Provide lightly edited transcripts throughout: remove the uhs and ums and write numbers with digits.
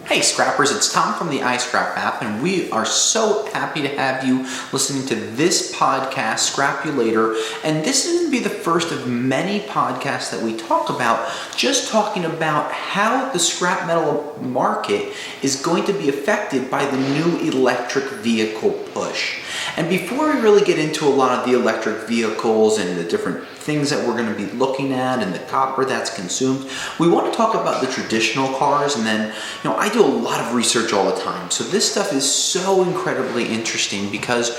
Hey Scrappers, it's Tom from the iScrap app, and we are so happy to have you listening to this podcast, Scrapulator. And this is going to be the first of many podcasts that we talk about, just talking about how the scrap metal market is going to be affected by the new electric vehicle push. And before we really get into a lot of the electric vehicles and the different things that we're going to be looking at and the copper that's consumed, we want to talk about the traditional cars. And then, I do a lot of research all the time. So this stuff is so incredibly interesting because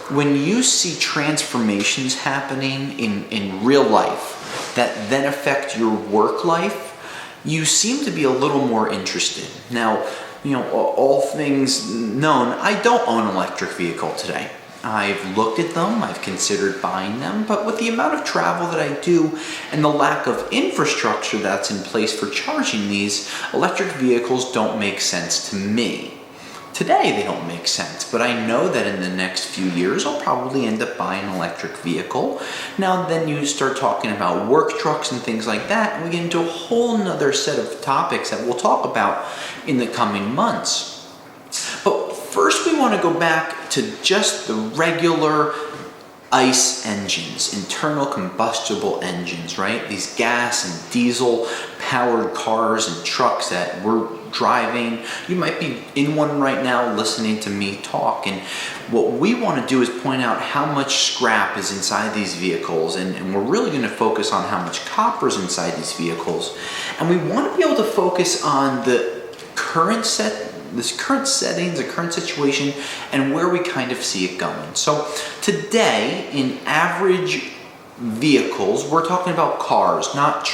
when you see transformations happening in real life that then affect your work life, you seem to be a little more interested. Now, all things known, I don't own an electric vehicle today. I've looked at them, I've considered buying them, but with the amount of travel that I do and the lack of infrastructure that's in place for charging these, electric vehicles don't make sense to me. Today they don't make sense, but I know that in the next few years I'll probably end up buying an electric vehicle. Now then you start talking about work trucks and things like that, and we get into a whole nother set of topics that we'll talk about in the coming months. But first we want to go back to just the regular ICE engines, internal combustible engines, right? These gas and diesel powered cars and trucks that we're driving. You might be in one right now listening to me talk, and what we want to do is point out how much scrap is inside these vehicles, and we're really going to focus on how much copper is inside these vehicles. And we want to be able to focus on the current settings, the current situation, and where we kind of see it going. So today, in average vehicles, we're talking about cars, not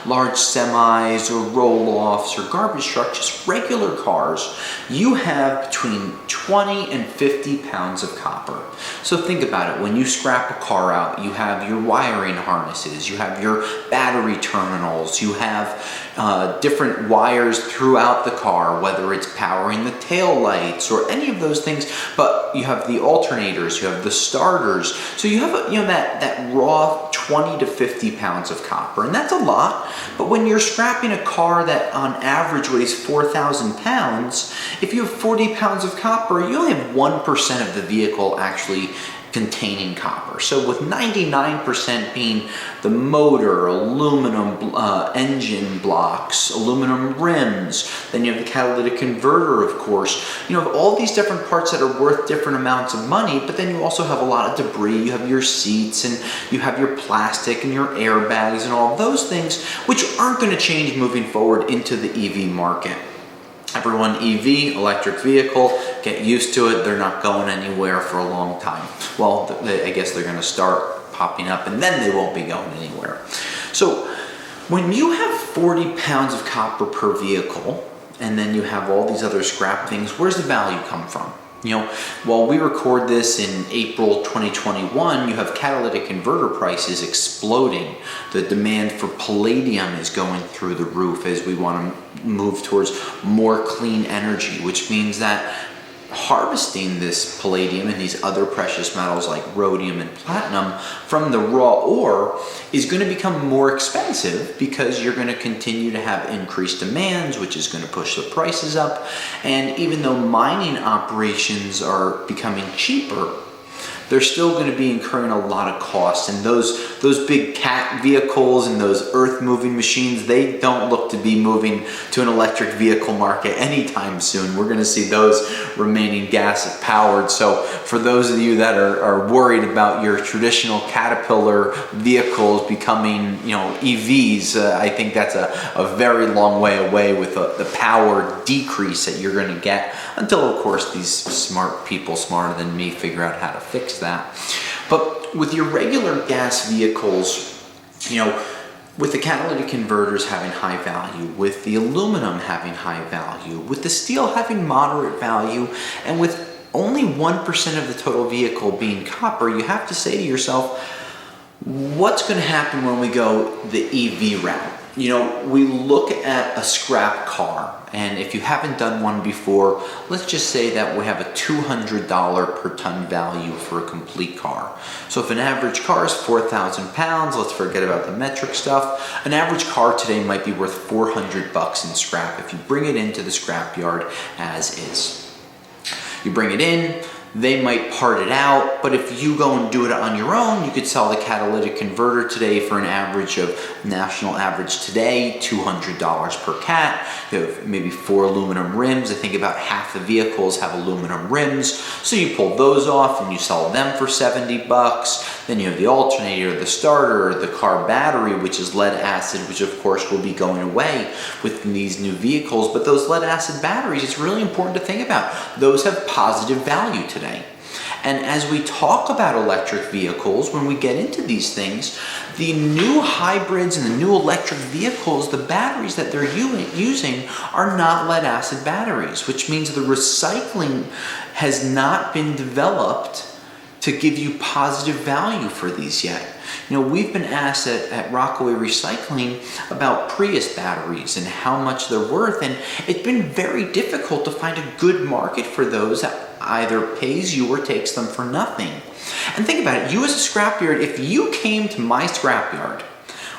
large semis or roll-offs or garbage trucks, just regular cars. You have between 20 and 50 pounds of copper. So think about it. When you scrap a car out, you have your wiring harnesses, you have your battery terminals, you have different wires throughout the car, whether it's powering the tail lights or any of those things, but you have the alternators, you have the starters. So you have that raw 20 to 50 pounds of copper, and that's a lot. But when you're scrapping a car that on average weighs 4,000 pounds, if you have 40 pounds of copper, you only have 1% of the vehicle actually containing copper. So with 99% being the motor, aluminum engine blocks, aluminum rims, then you have the catalytic converter, of course. You have all these different parts that are worth different amounts of money, but then you also have a lot of debris. You have your seats, and you have your plastic and your airbags and all those things, which aren't going to change moving forward into the EV market. Everyone, EV, electric vehicle, get used to it. They're not going anywhere for a long time. Well, I guess they're going to start popping up, and then they won't be going anywhere. So when you have 40 pounds of copper per vehicle, and then you have all these other scrap things, where's the value come from? While we record this in April 2021, you have catalytic converter prices exploding. The demand for palladium is going through the roof as we want to move towards more clean energy, which means that harvesting this palladium and these other precious metals like rhodium and platinum from the raw ore is going to become more expensive because you're going to continue to have increased demands, which is going to push the prices up. And even though mining operations are becoming cheaper, they're still going to be incurring a lot of costs. And those big Cat vehicles and those earth-moving machines, they don't look to be moving to an electric vehicle market anytime soon. We're going to see those remaining gas-powered. So for those of you that are worried about your traditional Caterpillar vehicles becoming, EVs, I think that's a very long way away with the power decrease that you're going to get until, of course, these smart people, smarter than me, figure out how to fix that. But with your regular gas vehicles, with the catalytic converters having high value, with the aluminum having high value, with the steel having moderate value, and with only 1% of the total vehicle being copper, you have to say to yourself, what's going to happen when we go the EV route? We look at a scrap car, and if you haven't done one before, let's just say that we have a $200 per ton value for a complete car. So if an average car is 4,000 pounds, let's forget about the metric stuff, an average car today might be worth $400 in scrap if you bring it into the scrap yard as is. You bring it in, they might part it out, but if you go and do it on your own, you could sell the catalytic converter today for an average of, national average today, $200 per cat. You have maybe 4 aluminum rims. I think about half the vehicles have aluminum rims. So you pull those off and you sell them for $70. Then you have the alternator, the starter, the car battery, which is lead acid, which of course will be going away with these new vehicles. But those lead acid batteries, it's really important to think about. Those have positive value today. And as we talk about electric vehicles, when we get into these things, the new hybrids and the new electric vehicles, the batteries that they're using are not lead acid batteries, which means the recycling has not been developed to give you positive value for these yet. We've been asked at Rockaway Recycling about Prius batteries and how much they're worth, and it's been very difficult to find a good market for those that either pays you or takes them for nothing. And think about it, you as a scrapyard, if you came to my scrapyard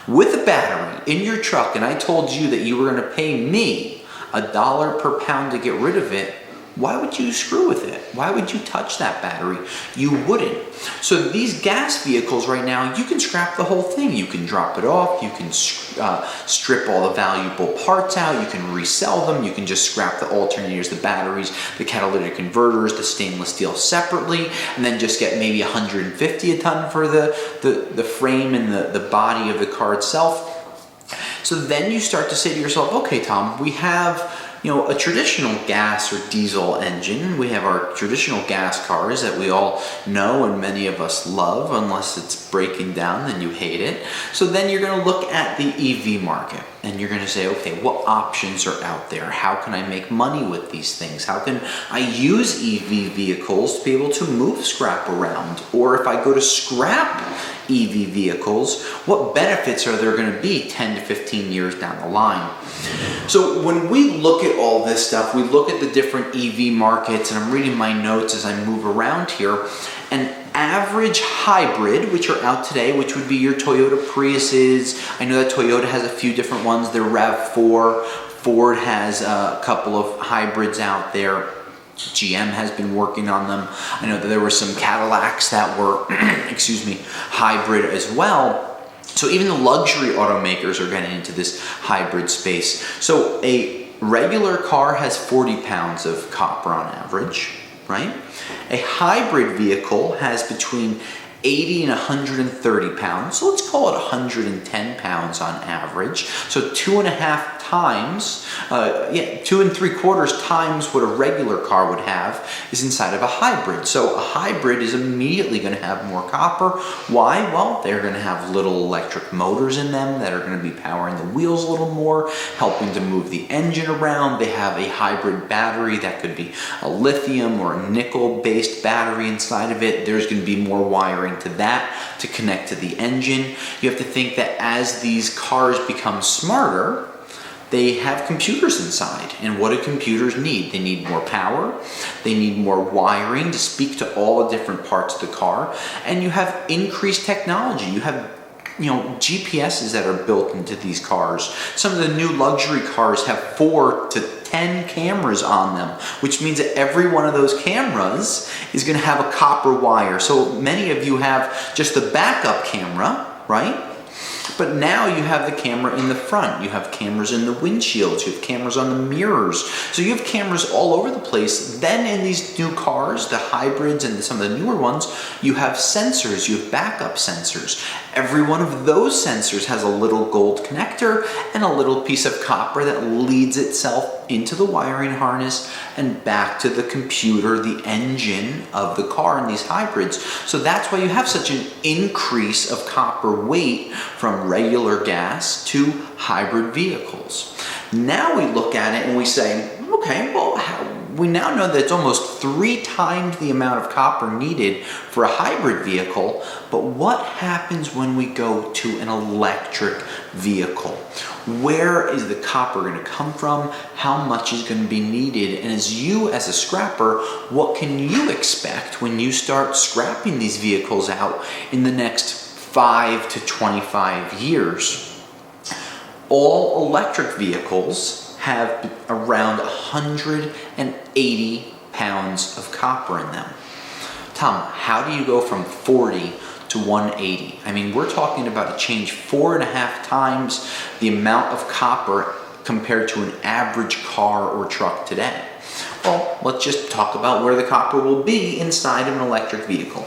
with a battery in your truck and I told you that you were going to pay me $1 per pound to get rid of it, why would you screw with it? Why would you touch that battery? You wouldn't. So these gas vehicles right now, you can scrap the whole thing. You can drop it off. You can strip all the valuable parts out. You can resell them. You can just scrap the alternators, the batteries, the catalytic converters, the stainless steel separately, and then just get maybe $150 a ton for the frame and the body of the car itself. So then you start to say to yourself, okay, Tom, we have a traditional gas or diesel engine. We have our traditional gas cars that we all know and many of us love. Unless it's breaking down, then you hate it. So then you're going to look at the EV market and you're going to say, okay, what options are out there? How can I make money with these things? How can I use EV vehicles to be able to move scrap around? Or if I go to scrap EV vehicles, what benefits are there going to be 10 to 15 years down the line? So when we look at all this stuff, we look at the different EV markets, and I'm reading my notes as I move around here. An average hybrid, which are out today, which would be your Toyota Priuses. I know that Toyota has a few different ones. They're RAV4. Ford has a couple of hybrids out there. GM has been working on them. I know that there were some Cadillacs that were, hybrid as well. So even the luxury automakers are getting into this hybrid space. So a regular car has 40 pounds of copper on average, right? A hybrid vehicle has between 80 and 130 pounds. So let's call it 110 pounds on average. So 2.5 times, 2 3/4 times what a regular car would have is inside of a hybrid. So a hybrid is immediately going to have more copper. Why? Well, they're going to have little electric motors in them that are going to be powering the wheels a little more, helping to move the engine around. They have a hybrid battery that could be a lithium or a nickel-based battery inside of it. There's going to be more wiring to that to connect to the engine. You have to think that as these cars become smarter, they have computers inside. And what do computers need? They need more power. They need more wiring to speak to all the different parts of the car. And you have increased technology. You have GPSs that are built into these cars. Some of the new luxury cars have 4 to 10 cameras on them, which means that every one of those cameras is going to have a copper wire. So many of you have just the backup camera, right? But now you have the camera in the front. You have cameras in the windshields. You have cameras on the mirrors. So you have cameras all over the place. Then in these new cars, the hybrids and some of the newer ones, you have sensors. You have backup sensors. Every one of those sensors has a little gold connector and a little piece of copper that leads itself into the wiring harness and back to the computer, the engine of the car in these hybrids. So that's why you have such an increase of copper weight from regular gas to hybrid vehicles. Now we look at it and we say, okay, well, we now know that it's almost 3 times the amount of copper needed for a hybrid vehicle. But what happens when we go to an electric vehicle? Where is the copper going to come from? How much is going to be needed? And as a scrapper, what can you expect when you start scrapping these vehicles out in the next 5 to 25 years? All electric vehicles have around 180 pounds of copper in them. Tom, how do you go from 40 to 180? I mean, we're talking about a change 4.5 times the amount of copper compared to an average car or truck today. Well, let's just talk about where the copper will be inside of an electric vehicle.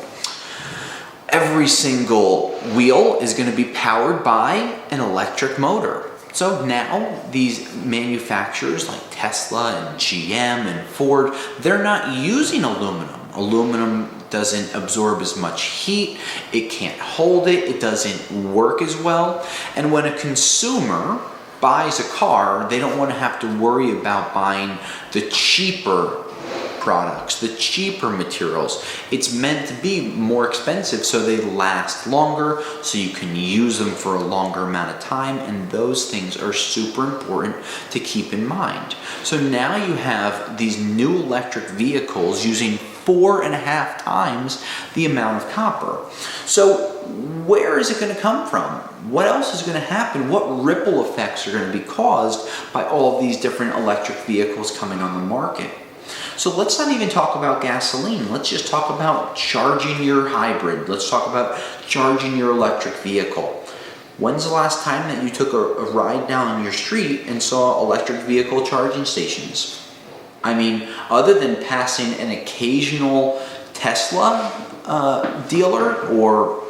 Every single wheel is going to be powered by an electric motor. So now these manufacturers like Tesla and GM and Ford, they're not using aluminum. Aluminum doesn't absorb as much heat, it can't hold it, it doesn't work as well. And when a consumer buys a car, they don't want to have to worry about buying the cheaper products, the cheaper materials. It's meant to be more expensive so they last longer, so you can use them for a longer amount of time, and those things are super important to keep in mind. So now you have these new electric vehicles using 4.5 times the amount of copper. So where is it going to come from? What else is going to happen? What ripple effects are going to be caused by all of these different electric vehicles coming on the market? So let's not even talk about gasoline. Let's just talk about charging your hybrid. Let's talk about charging your electric vehicle. When's the last time that you took a ride down your street and saw electric vehicle charging stations? I mean, other than passing an occasional Tesla dealer, or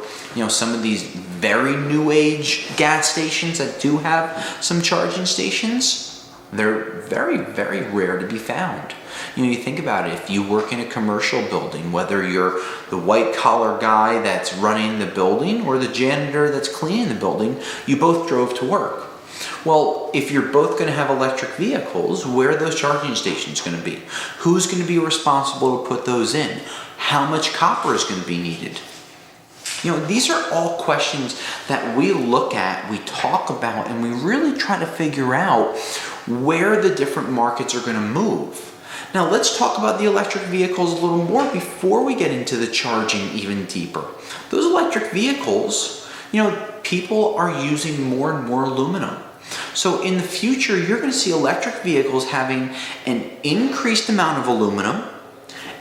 some of these very new age gas stations that do have some charging stations, they're very, very rare to be found. You think about it, if you work in a commercial building, whether you're the white collar guy that's running the building or the janitor that's cleaning the building, you both drove to work. Well, if you're both going to have electric vehicles, where are those charging stations going to be? Who's going to be responsible to put those in? How much copper is going to be needed? These are all questions that we look at, we talk about, and we really try to figure out where the different markets are going to move. Now let's talk about the electric vehicles a little more before we get into the charging even deeper. Those electric vehicles, people are using more and more aluminum. So in the future, you're going to see electric vehicles having an increased amount of aluminum,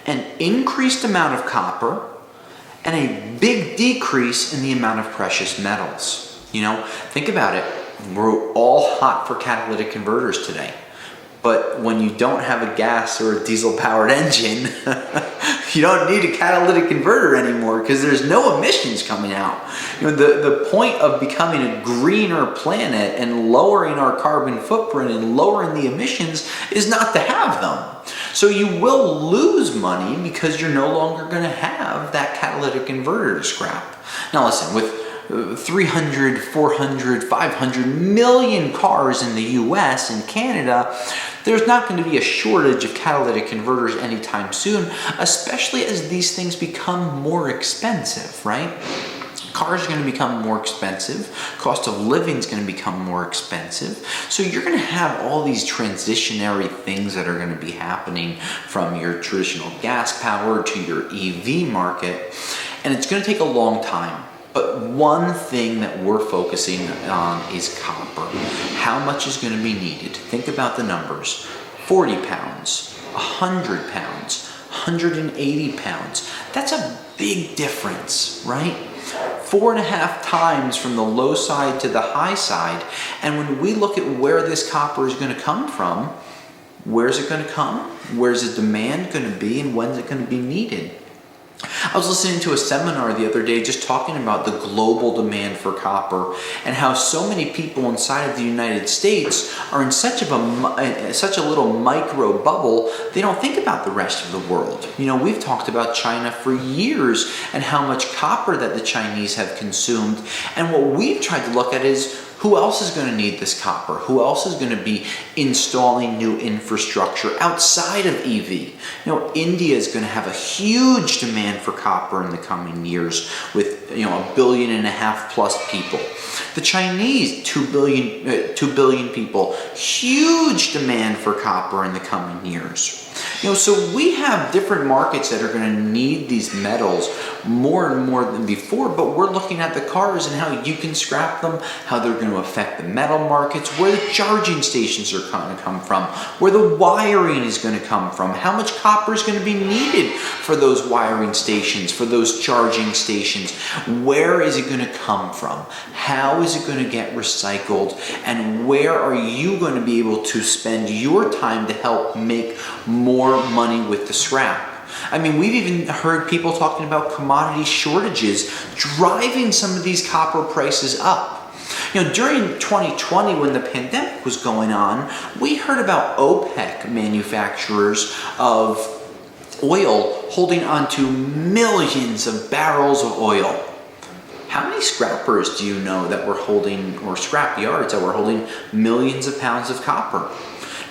an increased amount of copper, and a big decrease in the amount of precious metals. Think about it. We're all hot for catalytic converters today. But when you don't have a gas or a diesel powered engine, you don't need a catalytic converter anymore because there's no emissions coming out. The point of becoming a greener planet and lowering our carbon footprint and lowering the emissions is not to have them. So you will lose money because you're no longer going to have that catalytic converter to scrap. Now listen, with 300, 400, 500 million cars in the US and Canada, there's not going to be a shortage of catalytic converters anytime soon, especially as these things become more expensive, right? Cars are going to become more expensive. Cost of living is going to become more expensive. So you're going to have all these transitionary things that are going to be happening from your traditional gas power to your EV market. And it's going to take a long time. But one thing that we're focusing on is copper. How much is going to be needed? Think about the numbers. 40 pounds, 100 pounds, 180 pounds. That's a big difference, right? 4.5 times from the low side to the high side. And when we look at where this copper is going to come from, where's it going to come? Where's the demand going to be? And when's it going to be needed? I was listening to a seminar the other day just talking about the global demand for copper and how so many people inside of the United States are in such a little micro bubble, they don't think about the rest of the world. We've talked about China for years and how much copper that the Chinese have consumed. And what we've tried to look at is Who else is going to need this copper? Who else is going to be installing new infrastructure outside of EV? India is going to have a huge demand for copper in the coming years with 1.5 billion plus people. The Chinese, 2 billion people, huge demand for copper in the coming years. So we have different markets that are going to need these metals more and more than before, but we're looking at the cars and how you can scrap them, how they're going to affect the metal markets, where the charging stations are going to come from, where the wiring is going to come from, how much copper is going to be needed for those wiring stations, for those charging stations, where is it going to come from, how is it going to get recycled, and where are you going to be able to spend your time to help make more money with the scrap. We've even heard people talking about commodity shortages driving some of these copper prices up. During 2020, when the pandemic was going on, we heard about OPEC manufacturers of oil holding onto millions of barrels of oil. How many scrappers do you know that were holding, or scrap yards that were holding millions of pounds of copper?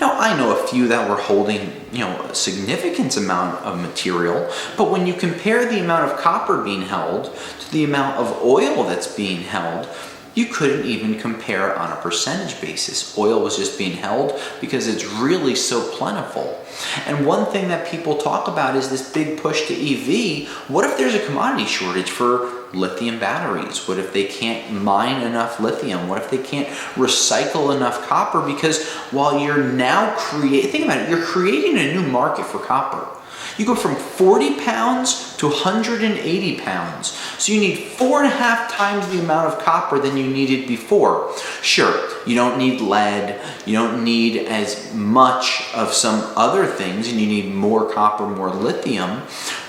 Now, I know a few that were holding, a significant amount of material, but when you compare the amount of copper being held to the amount of oil that's being held, you couldn't even compare on a percentage basis. Oil was just being held because it's really so plentiful. And one thing that people talk about is this big push to EV. What if there's a commodity shortage for lithium batteries? What if they can't mine enough lithium? What if they can't recycle enough copper? Because while you're now think about it, you're creating a new market for copper. You go from 40 pounds to 180 pounds. So you need 4.5 times the amount of copper than you needed before. Sure, you don't need lead, you don't need as much of some other things, and you need more copper, more lithium,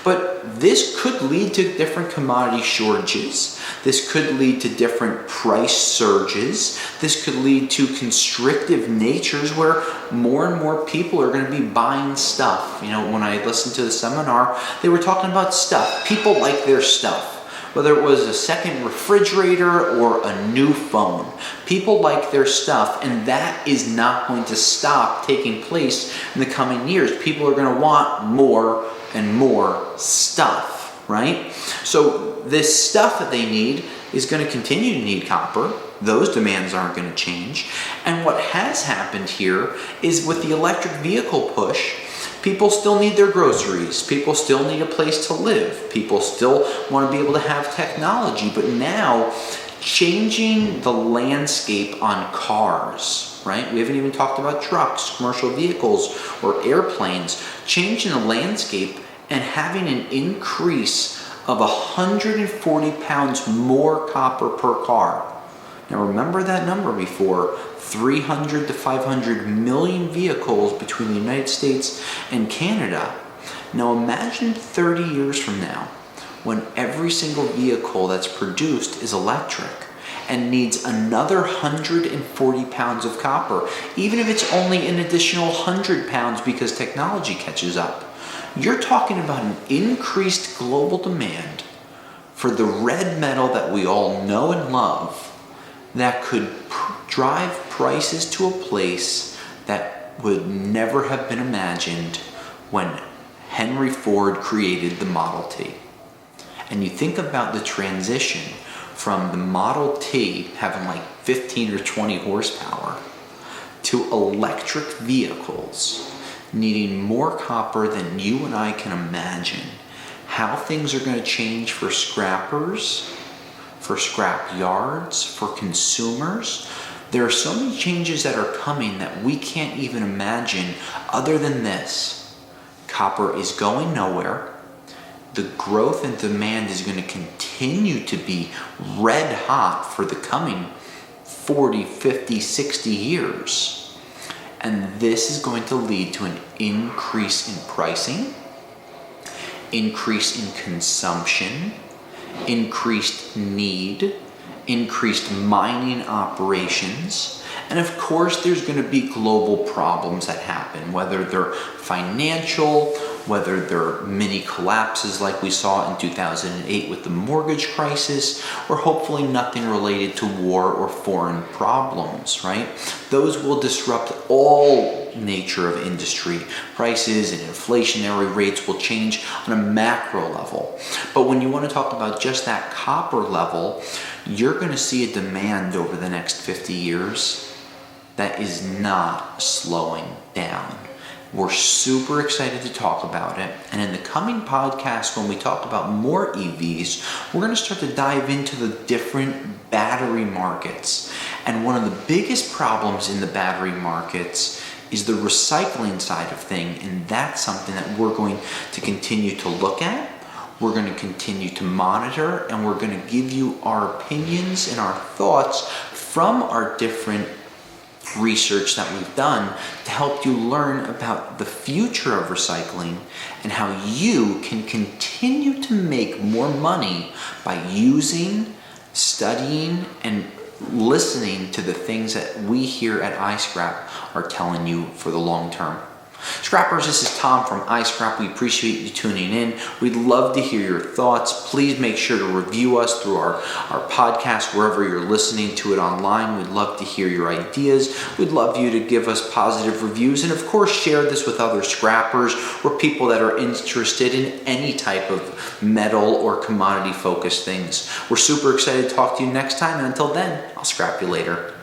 but this could lead to different commodity shortages. This could lead to different price surges. This could lead to constrictive natures where more and more people are going to be buying stuff. When I listened to the seminar, they were talking about stuff. People like their stuff. Whether it was a second refrigerator or a new phone. People like their stuff, and that is not going to stop taking place in the coming years. People are going to want more and more stuff, right? So this stuff that they need is going to continue to need copper. Those demands aren't going to change. And what has happened here is with the electric vehicle push, people still need their groceries. People still need a place to live. People still want to be able to have technology. But now, changing the landscape on cars, right? We haven't even talked about trucks, commercial vehicles, or airplanes. Changing the landscape and having an increase of 140 pounds more copper per car. Now remember that number before, 300 to 500 million vehicles between the United States and Canada. Now imagine 30 years from now, when every single vehicle that's produced is electric and needs another 140 pounds of copper, even if it's only an additional 100 pounds because technology catches up. You're talking about an increased global demand for the red metal that we all know and love that could drive prices to a place that would never have been imagined when Henry Ford created the Model T. And you think about the transition from the Model T having like 15 or 20 horsepower to electric vehicles needing more copper than you and I can imagine. How things are going to change for scrappers, for scrap yards, for consumers. There are so many changes that are coming that we can't even imagine other than this. Copper is going nowhere. The growth and demand is going to continue to be red hot for the coming 40, 50, 60 years. And this is going to lead to an increase in pricing, increase in consumption, increased need, increased mining operations, And of course, there's going to be global problems that happen, whether they're financial, whether they're mini collapses like we saw in 2008 with the mortgage crisis, or hopefully nothing related to war or foreign problems, right? Those will disrupt all nature of industry. Prices and inflationary rates will change on a macro level. But when you want to talk about just that copper level, you're going to see a demand over the next 50 years that is not slowing down. We're super excited to talk about it. And in the coming podcast, when we talk about more EVs, we're going to start to dive into the different battery markets. And one of the biggest problems in the battery markets is the recycling side of things. And that's something that we're going to continue to look at. We're going to continue to monitor, and we're going to give you our opinions and our thoughts from our different research that we've done to help you learn about the future of recycling and how you can continue to make more money by using, studying, and listening to the things that we here at iScrap are telling you for the long term. Scrappers, this is Tom from iScrap. We appreciate you tuning in. We'd love to hear your thoughts. Please make sure to review us through our podcast, wherever you're listening to it online. We'd love to hear your ideas. We'd love you to give us positive reviews. And of course, share this with other scrappers or people that are interested in any type of metal or commodity focused things. We're super excited to talk to you next time. And until then, I'll scrap you later.